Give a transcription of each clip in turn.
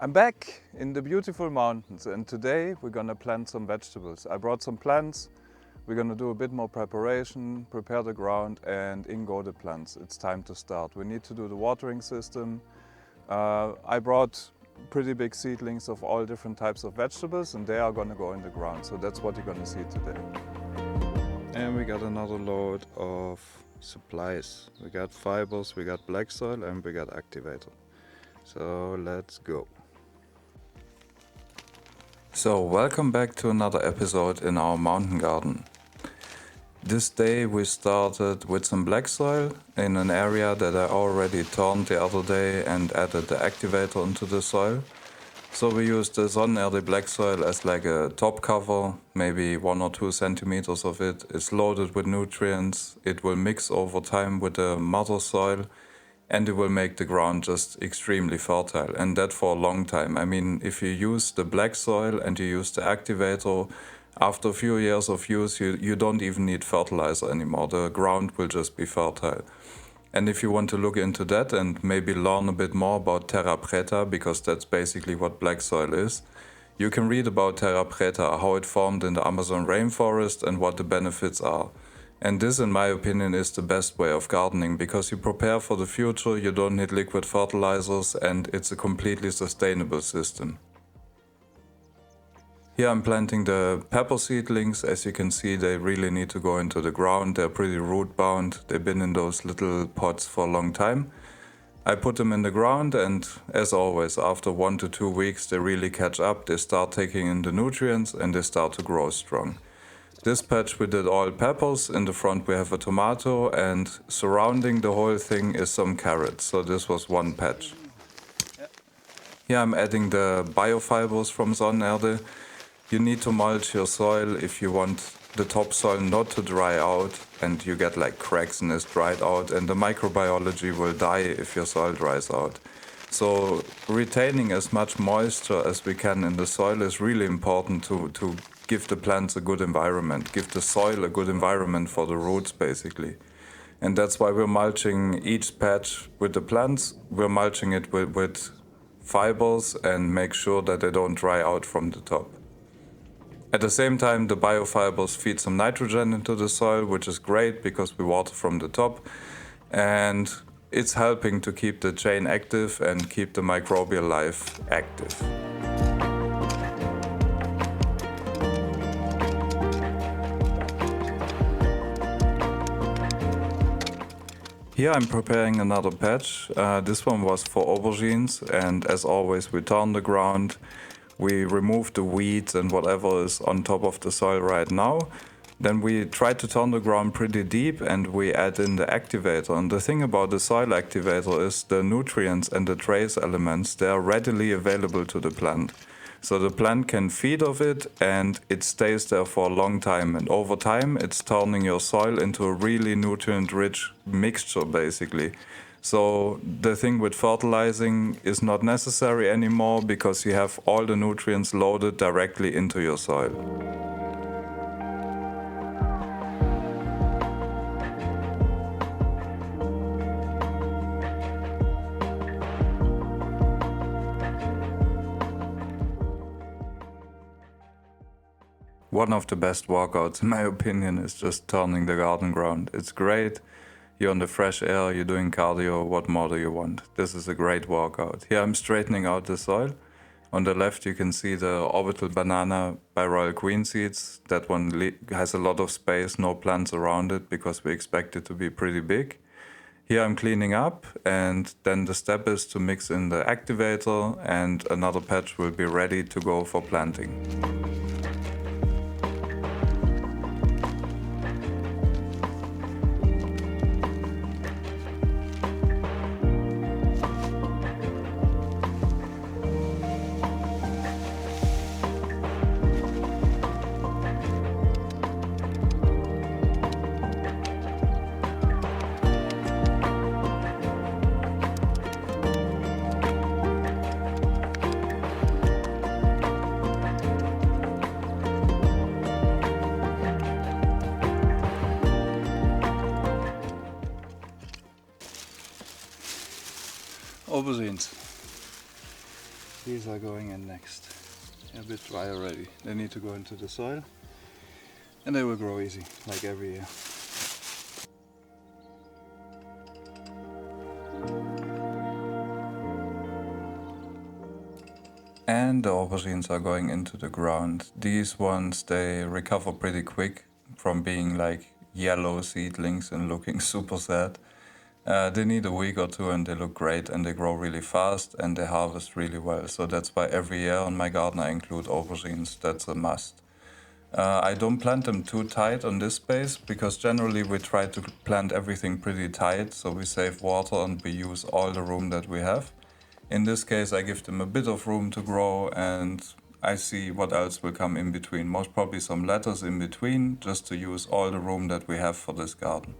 I'm back in the beautiful mountains and today we're gonna plant some vegetables. I brought some plants, we're gonna do a bit more preparation, prepare the ground and in go the plants. It's time to start. We need to do the watering system. I brought pretty big seedlings of all different types of vegetables and they are gonna go in the ground. So that's what you're gonna see today. And we got another load of supplies. We got fibers, we got black soil and we got activator. So let's go. So welcome back to another episode in our mountain garden. This day we started with some black soil in an area that I already turned the other day and added the activator into the soil. So we used the Sonnenerde black soil as like a top cover, maybe 1 or 2 centimeters of it. It's loaded with nutrients, it will mix over time with the mother soil and it will make the ground just extremely fertile, and that for a long time. I mean, if you use the black soil and you use the activator, after a few years of use, you don't even need fertilizer anymore. The ground will just be fertile. And if you want to look into that and maybe learn a bit more about Terra Preta, because that's basically what black soil is, you can read about Terra Preta, how it formed in the Amazon rainforest and what the benefits are. And this, in my opinion, is the best way of gardening because you prepare for the future, you don't need liquid fertilizers, and it's a completely sustainable system. Here I'm planting the pepper seedlings. As you can see, they really need to go into the ground. They're pretty root bound. They've been in those little pots for a long time. I put them in the ground and, as always, after 1 to 2 weeks they really catch up, they start taking in the nutrients and they start to grow strong. This patch we did all peppers, in the front we have a tomato and surrounding the whole thing is some carrots, so this was one patch. Here I'm adding the biofibers from Sonnenerde. You need to mulch your soil if you want the topsoil not to dry out and you get like cracks and it's dried out, and the microbiology will die if your soil dries out. So retaining as much moisture as we can in the soil is really important to give the plants a good environment, give the soil a good environment for the roots basically. And that's why we're mulching each patch with the plants. We're mulching it with fibers and make sure that they don't dry out from the top. At the same time, the biofibers feed some nitrogen into the soil, which is great because we water from the top, and it's helping to keep the chain active and keep the microbial life active. Here I'm preparing another patch. This one was for aubergines, and as always we turn the ground. We remove the weeds and whatever is on top of the soil right now. Then we try to turn the ground pretty deep and we add in the activator. And the thing about the soil activator is the nutrients and the trace elements, they are readily available to the plant. So the plant can feed off it and it stays there for a long time. And over time it's turning your soil into a really nutrient-rich mixture basically. So the thing with fertilizing is not necessary anymore because you have all the nutrients loaded directly into your soil. One of the best workouts in my opinion is just turning the garden ground. It's great. You're in the fresh air, you're doing cardio, what more do you want? This is a great workout. Here I'm straightening out the soil. On the left you can see the orbital banana by Royal Queen seeds. That one has a lot of space, no plants around it because we expect it to be pretty big. Here I'm cleaning up and then the step is to mix in the activator and another patch will be ready to go for planting. Aubergines. These are going in next. They're a bit dry already. They need to go into the soil and they will grow easy, like every year. And the aubergines are going into the ground. These ones, they recover pretty quick from being like yellow seedlings and looking super sad. They need a week or two and they look great and they grow really fast and they harvest really well. So that's why every year on my garden I include aubergines. That's a must. I don't plant them too tight on this space because generally we try to plant everything pretty tight so we save water and we use all the room that we have. In this case I give them a bit of room to grow and I see what else will come in between. Most probably some lettuce in between just to use all the room that we have for this garden.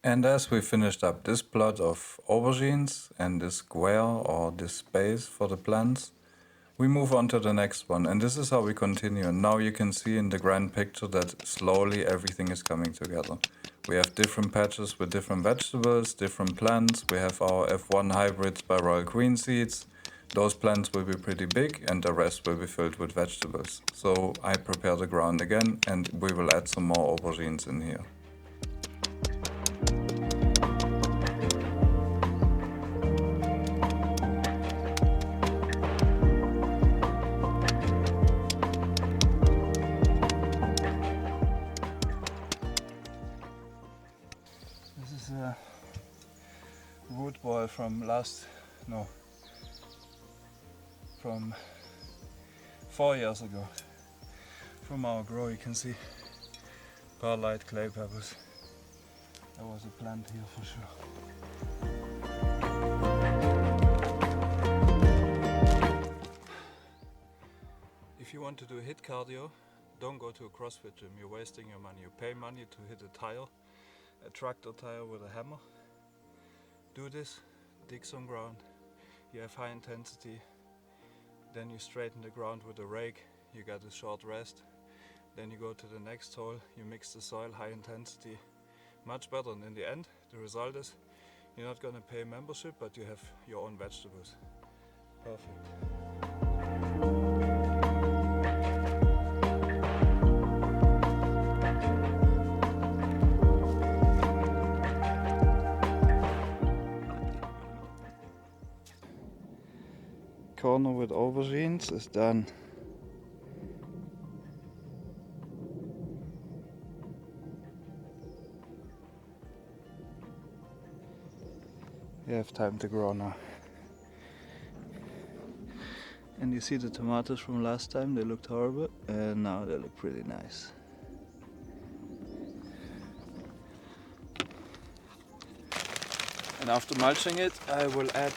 And as we finished up this plot of aubergines and this square or this space for the plants, we move on to the next one. And this is how we continue. And now you can see in the grand picture that slowly everything is coming together. We have different patches with different vegetables, different plants. We have our F1 hybrids by Royal Queen seeds. Those plants will be pretty big and the rest will be filled with vegetables. So I prepare the ground again and we will add some more aubergines in here. Root ball from from 4 years ago. From our grow you can see perlite clay peppers. There was a plant here for sure. If you want to do HIIT cardio, don't go to a CrossFit gym, you're wasting your money. You pay money to hit a tire, a tractor tire with a hammer. Do this, dig some ground, you have high intensity, then you straighten the ground with a rake, you get a short rest, then you go to the next hole, you mix the soil, high intensity, much better, and in the end the result is you're not going to pay membership but you have your own vegetables. Perfect. Corner with aubergines is done. You have time to grow now. And you see the tomatoes from last time, they looked horrible and now they look pretty nice. And after mulching it, I will add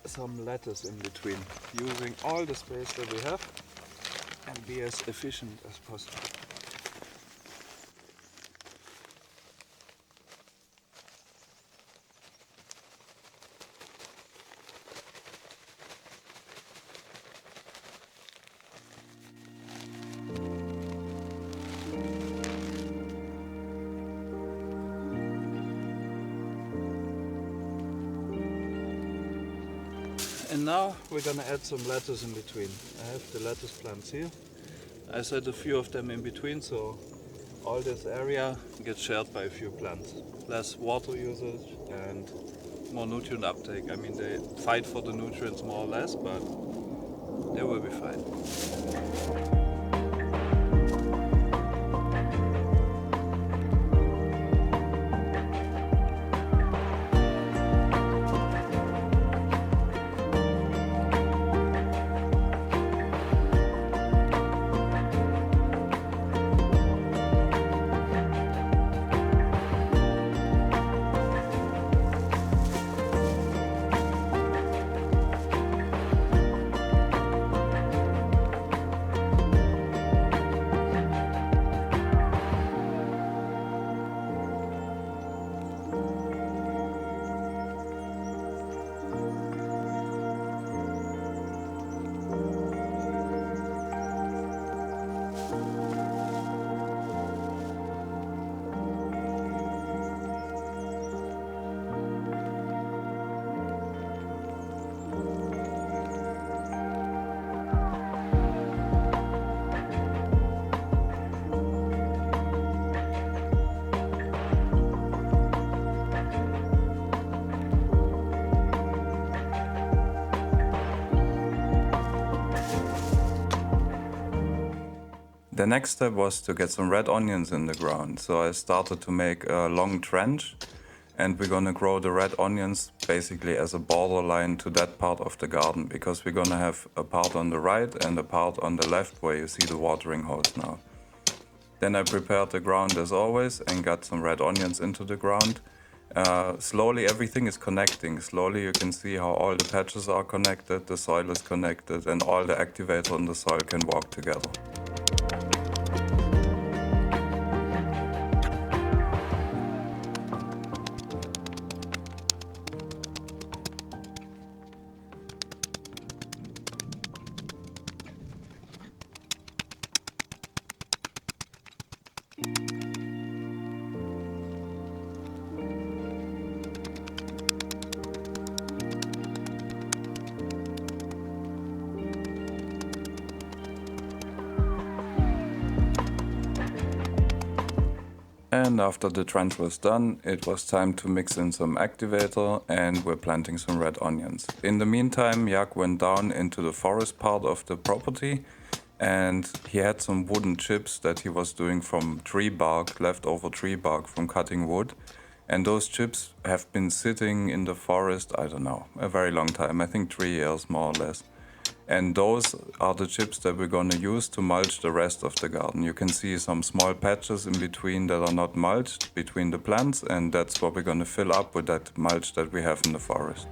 some lettuce in between, using all the space that we have and be as efficient as possible. And now we're gonna add some lettuce in between. I have the lettuce plants here. I set a few of them in between so all this area gets shared by a few plants. Less water usage and more nutrient uptake. I mean, they fight for the nutrients more or less, but they will be fine. The next step was to get some red onions in the ground. So I started to make a long trench, and we're gonna grow the red onions basically as a borderline to that part of the garden, because we're gonna have a part on the right and a part on the left where you see the watering hose now. Then I prepared the ground as always and got some red onions into the ground. Slowly everything is connecting. Slowly you can see how all the patches are connected, the soil is connected, and all the activator in the soil can walk together. And after the trench was done, it was time to mix in some activator, and we're planting some red onions. In the meantime, Jak went down into the forest part of the property, and he had some wooden chips that he was doing from tree bark, leftover tree bark from cutting wood. And those chips have been sitting in the forest, I don't know, a very long time, I think 3 years more or less. And those are the chips that we're going to use to mulch the rest of the garden. You can see some small patches in between that are not mulched between the plants, and that's what we're going to fill up with that mulch that we have in the forest.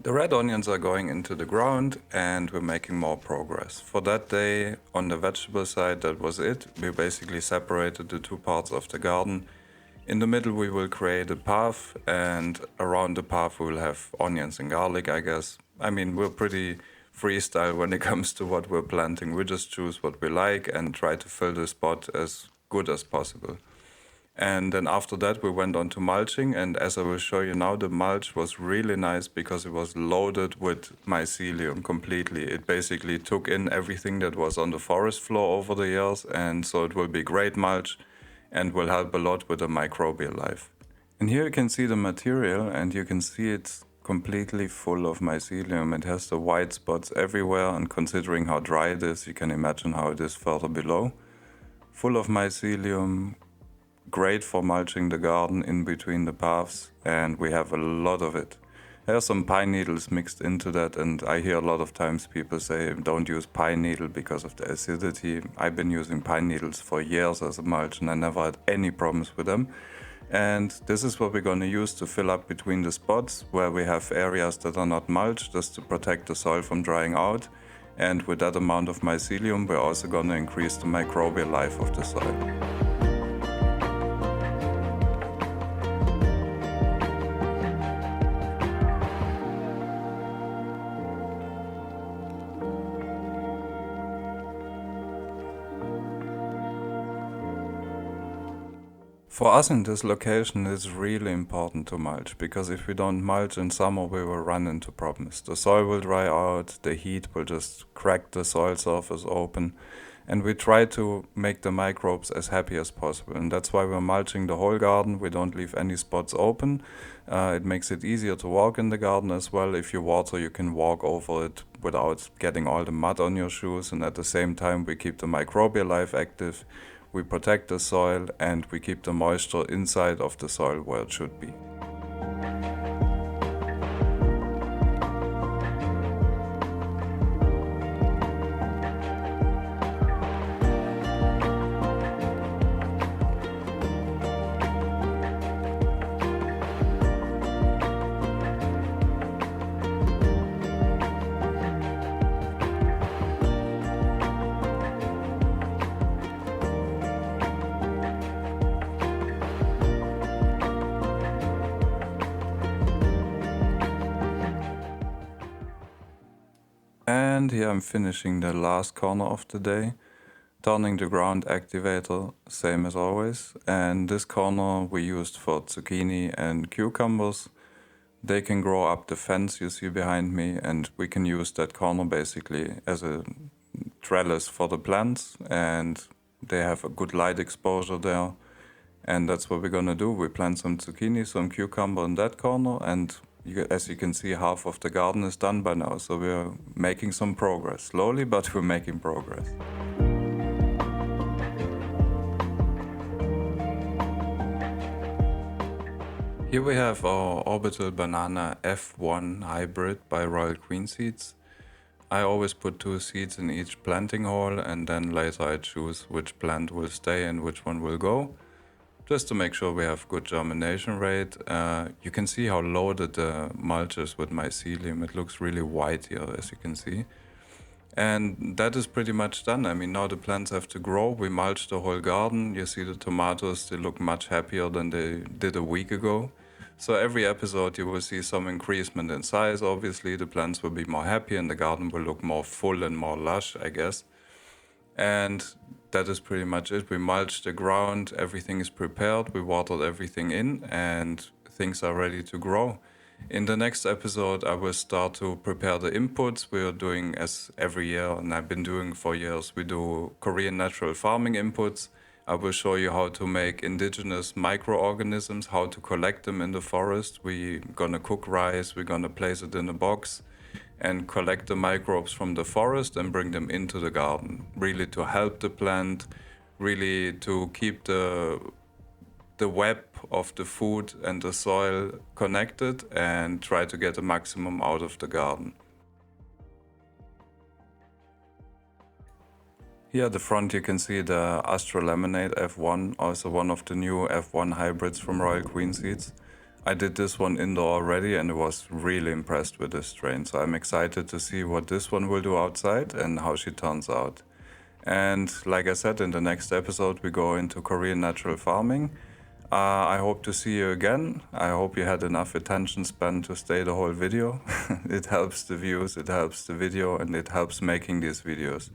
The red onions are going into the ground, and we're making more progress. For that day, on the vegetable side, that was it. We basically separated the two parts of the garden. In the middle we will create a path, and around the path we will have onions and garlic, I guess. I mean, we're pretty freestyle when it comes to what we're planting. We just choose what we like and try to fill the spot as good as possible. And then after that we went on to mulching, and as I will show you now, the mulch was really nice because it was loaded with mycelium completely. It basically took in everything that was on the forest floor over the years, and so it will be great mulch and will help a lot with the microbial life. And here you can see the material, and you can see it's completely full of mycelium. It has the white spots everywhere, and considering how dry it is, you can imagine how it is further below. Full of mycelium, great for mulching the garden in between the paths, and we have a lot of it. There are some pine needles mixed into that, and I hear a lot of times people say don't use pine needle because of the acidity. I've been using pine needles for years as a mulch, and I never had any problems with them. And this is what we're going to use to fill up between the spots where we have areas that are not mulched, just to protect the soil from drying out. And with that amount of mycelium, we're also going to increase the microbial life of the soil. For us in this location, it's really important to mulch, because if we don't mulch in summer, we will run into problems. The soil will dry out, the heat will just crack the soil surface open, And we try to make the microbes as happy as possible. And that's why we're mulching the whole garden. We don't leave any spots open. It makes it easier to walk in the garden as well. If you water, you can walk over it without getting all the mud on your shoes. And at the same time, we keep the microbial life active. We protect the soil and we keep the moisture inside of the soil where it should be. And here I'm finishing the last corner of the day, turning the ground activator, same as always. And this corner we used for zucchini and cucumbers. They can grow up the fence you see behind me, and we can use that corner basically as a trellis for the plants, and they have a good light exposure there. And that's what we're gonna do. We plant some zucchini, some cucumber in that corner, and as you can see, half of the garden is done by now. So we're making some progress. Slowly, but we're making progress. Here we have our orbital banana F1 hybrid by Royal Queen Seeds. I always put 2 seeds in each planting hole, and then later I choose which plant will stay and which one will go, just to make sure we have good germination rate. You can see how loaded the mulch is with mycelium. It looks really white here, as you can see. And that is pretty much done. I mean, now the plants have to grow. We mulched the whole garden. You see the tomatoes, they look much happier than they did a week ago. So every episode you will see some increasement in size. Obviously, the plants will be more happy and the garden will look more full and more lush, I guess. And that is pretty much it. We mulched the ground, everything is prepared, we watered everything in, and things are ready to grow. In the next episode, I will start to prepare the inputs. We are doing, as every year, and I've been doing for years, we do Korean natural farming inputs. I will show you how to make indigenous microorganisms, how to collect them in the forest. We're gonna cook rice, we're gonna place it in a box and collect the microbes from the forest and bring them into the garden, really to help the plant, really to keep the web of the food and the soil connected and try to get the maximum out of the garden. Here at the front you can see the Astro Lemonade F1, also one of the new F1 hybrids from Royal Queen Seeds. I did this one indoor already and was really impressed with this strain, so I'm excited to see what this one will do outside and how she turns out. And like I said, in the next episode we go into Korean natural farming. I hope to see you again. I hope you had enough attention span to stay the whole video. It helps the views, it helps the video, and it helps making these videos.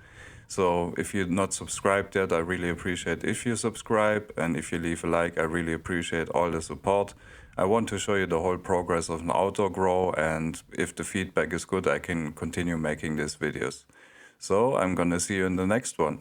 So if you're not subscribed yet, I really appreciate if you subscribe, and if you leave a like, I really appreciate all the support. I want to show you the whole progress of an outdoor grow, and if the feedback is good, I can continue making these videos. So I'm gonna see you in the next one.